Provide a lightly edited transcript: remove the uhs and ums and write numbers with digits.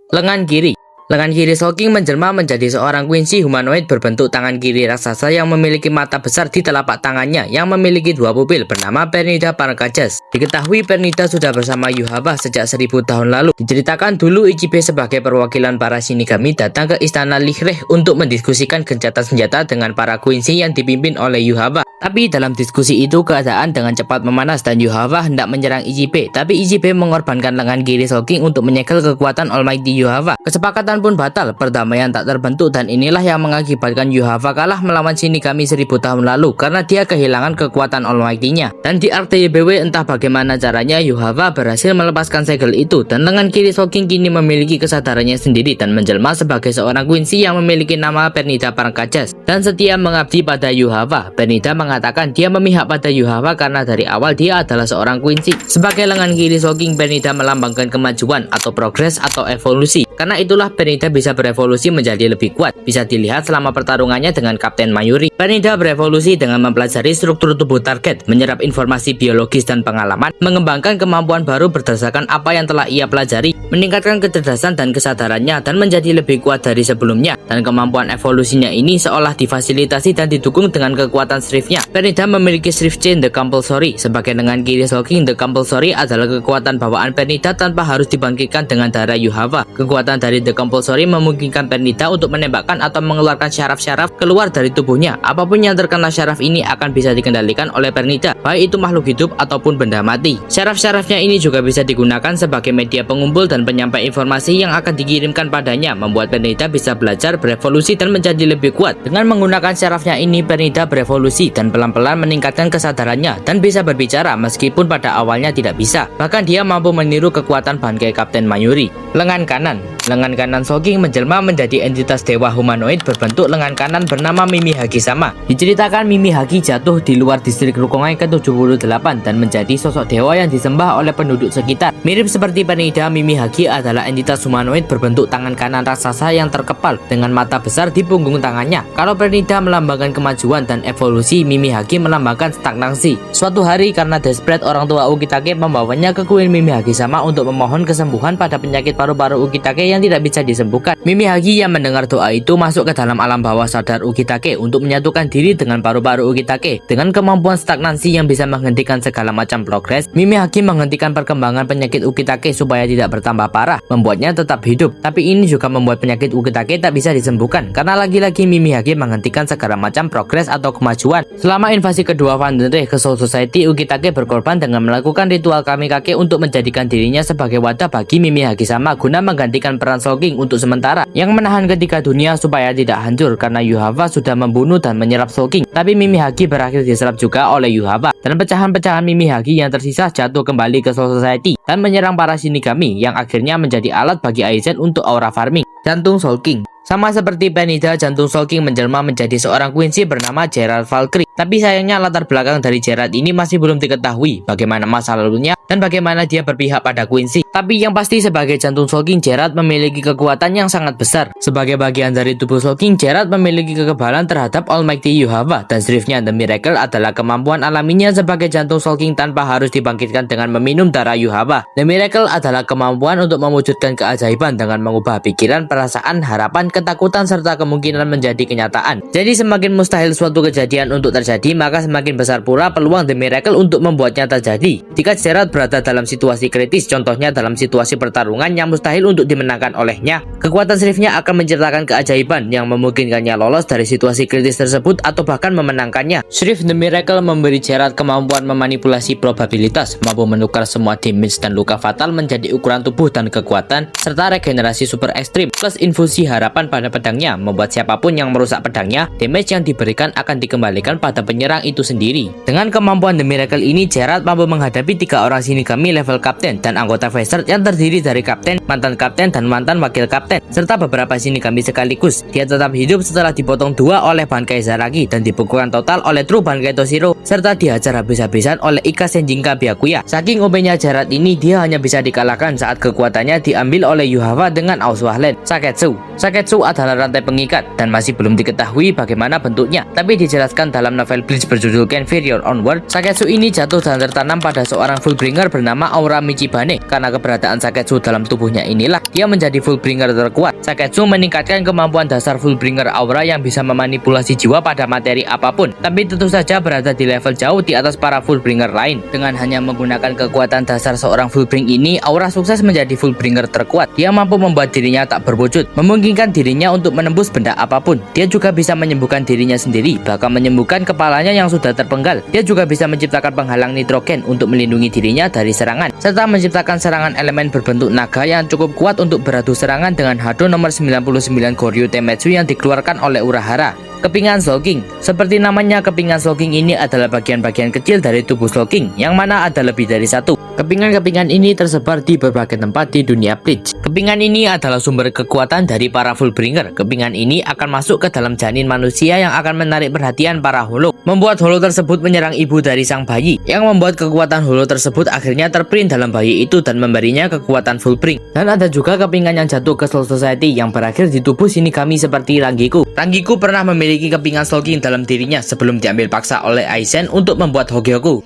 Lengan kiri. Lengan kiri Soul King menjelma menjadi seorang Quincy humanoid berbentuk tangan kiri raksasa yang memiliki mata besar di telapak tangannya yang memiliki dua pupil bernama Pernida Parakajas. Diketahui Pernida sudah bersama Yhwach sejak 1000 tahun lalu. Diceritakan dulu Ichibe sebagai perwakilan para Shinigami datang ke istana Lihreh untuk mendiskusikan gencatan senjata dengan para Quincy yang dipimpin oleh Yhwach. Tapi dalam diskusi itu keadaan dengan cepat memanas dan Yhwach hendak menyerang Ichibe. Tapi Ichibe mengorbankan lengan kiri Soul King untuk menyegel kekuatan Almighty Yhwach. Kesepakatan pun batal, perdamaian tak terbentuk dan inilah yang mengakibatkan Yhwach kalah melawan Shinigami 1000 tahun lalu karena dia kehilangan kekuatan Almighty-nya. Dan di arc TYBW entah bagaimana caranya Yhwach berhasil melepaskan segel itu dan lengan kiri Soul King kini memiliki kesadarannya sendiri dan menjelma sebagai seorang Quincy yang memiliki nama Pernida Parakajas dan setia mengabdi pada Yhwach. Pernida mengatakan dia memihak pada Yhwach karena dari awal dia adalah seorang Quincy. Sebagai lengan kiri Soul King, Pernida melambangkan kemajuan atau progres atau evolusi. Karena itulah Pernida bisa berevolusi menjadi lebih kuat. Bisa dilihat selama pertarungannya dengan Kapten Mayuri. Pernida berevolusi dengan mempelajari struktur tubuh target, menyerap informasi biologis dan pengalaman, mengembangkan kemampuan baru berdasarkan apa yang telah ia pelajari, meningkatkan kecerdasan dan kesadarannya dan menjadi lebih kuat dari sebelumnya. Dan kemampuan evolusinya ini seolah difasilitasi dan didukung dengan kekuatan Strif-nya. Pernida memiliki Strif Chain The Compulsory. Sebagai lengan kiri Soul King, The Compulsory adalah kekuatan bawaan Pernida tanpa harus dibangkitkan dengan darah Yhwach. Kekuatan dari The Compulsory memungkinkan Pernida untuk menembakkan atau mengeluarkan syaraf-syaraf keluar dari tubuhnya. Apapun yang terkena syaraf ini akan bisa dikendalikan oleh Pernida, baik itu makhluk hidup ataupun benda mati. Syaraf-syarafnya ini juga bisa digunakan sebagai media pengumpul dan penyampai informasi yang akan dikirimkan padanya, membuat Pernida bisa belajar, berevolusi dan menjadi lebih kuat. Dengan menggunakan syarafnya ini, Pernida berevolusi dan pelan-pelan meningkatkan kesadarannya dan bisa berbicara meskipun pada awalnya tidak bisa. Bahkan dia mampu meniru kekuatan bangkai Kapten Mayuri. Lengan kanan. Lengan kanan Soul King menjelma menjadi entitas dewa humanoid berbentuk lengan kanan bernama Mimi Hagi-sama. Diceritakan Mimi Hagi jatuh di luar distrik Rukongai ke-78 dan menjadi sosok dewa yang disembah oleh penduduk sekitar. Mirip seperti Pernida, Mimi Hagi adalah entitas humanoid berbentuk tangan kanan raksasa yang terkepal dengan mata besar di punggung tangannya. Kalau Pernida melambangkan kemajuan dan evolusi, Mimi Hagi melambangkan stagnasi. Suatu hari karena desperate, orang tua Ukitake membawanya ke kuil Mimi Hagi-sama untuk memohon kesembuhan pada penyakit paru-paru Ukitake yang tidak bisa disembuhkan. Mimi Hagi yang mendengar doa itu masuk ke dalam alam bawah sadar Ukitake untuk menyatukan diri dengan paru-paru Ukitake. Dengan kemampuan stagnansi yang bisa menghentikan segala macam progres, Mimi Hagi menghentikan perkembangan penyakit Ukitake supaya tidak bertambah parah, membuatnya tetap hidup. Tapi ini juga membuat penyakit Ukitake tak bisa disembuhkan karena lagi-lagi Mimi Hagi menghentikan segala macam progres atau kemajuan. Selama invasi kedua Vandenreh ke Soul Society, Ukitake berkorban dengan melakukan ritual Kamikake untuk menjadikan dirinya sebagai wadah bagi Mimi Hagi-sama guna menggantikan peran Soul King untuk sementara, yang menahan ketiga dunia supaya tidak hancur karena Yhwach sudah membunuh dan menyerap Soul King. Tapi Mimi Hagi berakhir diserap juga oleh Yhwach dan pecahan-pecahan Mimi Hagi yang tersisa jatuh kembali ke Soul Society dan menyerang para Shinigami yang akhirnya menjadi alat bagi Aizen untuk aura farming. Jantung Soul King. Sama seperti Pernida, jantung Soul King menjelma menjadi seorang Quincy bernama Gerald Valkyrie. Tapi sayangnya latar belakang dari Gerald ini masih belum diketahui, bagaimana masa lalunya dan bagaimana dia berpihak pada Quincy. Tapi yang pasti sebagai jantung Soul King, Gerald memiliki kekuatan yang sangat besar. Sebagai bagian dari tubuh Soul King, Gerald memiliki kekebalan terhadap Almighty Yhwach dan Strif-nya The Miracle adalah kemampuan alaminya sebagai jantung Soul King tanpa harus dibangkitkan dengan meminum darah Yhwach. The Miracle adalah kemampuan untuk mewujudkan keajaiban dengan mengubah pikiran, perasaan, harapan, ketakutan serta kemungkinan menjadi kenyataan. Jadi semakin mustahil suatu kejadian untuk terjadi, maka semakin besar pula peluang The Miracle untuk membuatnya terjadi. Jika Gerald berada dalam situasi kritis, contohnya dalam situasi pertarungan yang mustahil untuk dimenangkan olehnya, kekuatan Strif-nya akan menciptakan keajaiban yang memungkinkannya lolos dari situasi kritis tersebut atau bahkan memenangkannya. Strif The Miracle memberi Gerald kemampuan memanipulasi probabilitas, mampu menukar semua damage dan luka fatal menjadi ukuran tubuh dan kekuatan, serta regenerasi super ekstrim plus infusi harapan pada pedangnya, membuat siapapun yang merusak pedangnya, damage yang diberikan akan dikembalikan pada penyerang itu sendiri. Dengan kemampuan The Miracle ini, Gerald mampu menghadapi 3 orang Shinigami level kapten dan anggota Wizard yang terdiri dari kapten, mantan dan mantan wakil kapten, serta beberapa Shinigami sekaligus. Dia tetap hidup setelah dipotong 2 oleh bangkai Zaraki dan dipukulkan total oleh True bangkai Toshiro, serta dihajar habis-habisan oleh Ika Senjinka Byakuya. Saking OP-nya Gerald ini, dia hanya bisa dikalahkan saat kekuatannya diambil oleh Yhwach dengan Auswahlen Saketsu. Saketsu adalah rantai pengikat dan masih belum diketahui bagaimana bentuknya, tapi dijelaskan dalam novel Bleach berjudul Inferior Onward. Saketsu ini jatuh dan tertanam pada seorang Fullbringer bernama Aura Michibane. Karena keberadaan Saketsu dalam tubuhnya inilah dia menjadi Fullbringer terkuat. Saketsu meningkatkan kemampuan dasar Fullbringer Aura yang bisa memanipulasi jiwa pada materi apapun, tapi tentu saja berada di level jauh di atas para Fullbringer lain. Dengan hanya menggunakan kekuatan dasar seorang Fullbring ini, Aura sukses menjadi Fullbringer terkuat. Dia mampu membuat dirinya tak berwujud, memungkinkan dirinya untuk menembus benda apapun. Dia juga bisa menyembuhkan dirinya sendiri, bahkan menyembuhkan kepalanya yang sudah terpenggal. Dia juga bisa menciptakan penghalang nitrogen untuk melindungi dirinya dari serangan, serta menciptakan serangan elemen berbentuk naga yang cukup kuat untuk beradu serangan dengan Hado nomor 99 Goryu Temetsu yang dikeluarkan oleh Urahara. Kepingan Slowking. Seperti namanya, kepingan Slowking ini adalah bagian-bagian kecil dari tubuh Slowking, yang mana ada lebih dari satu. Kepingan-kepingan ini tersebar di berbagai tempat di dunia Bleach. Kepingan ini adalah sumber kekuatan dari para Fullbringer. Kepingan ini akan masuk ke dalam janin manusia yang akan menarik perhatian para Holo, membuat Holo tersebut menyerang ibu dari sang bayi, yang membuat kekuatan Holo tersebut akhirnya terprint dalam bayi itu dan memberinya kekuatan Fullbring. Dan ada juga kepingan yang jatuh ke Soul Society yang berakhir di tubuh Shinigami seperti Rangiku. Rangiku pernah memiliki kepingan Slowking dalam dirinya sebelum diambil paksa olai Aizen untuk membuat Hokyoku.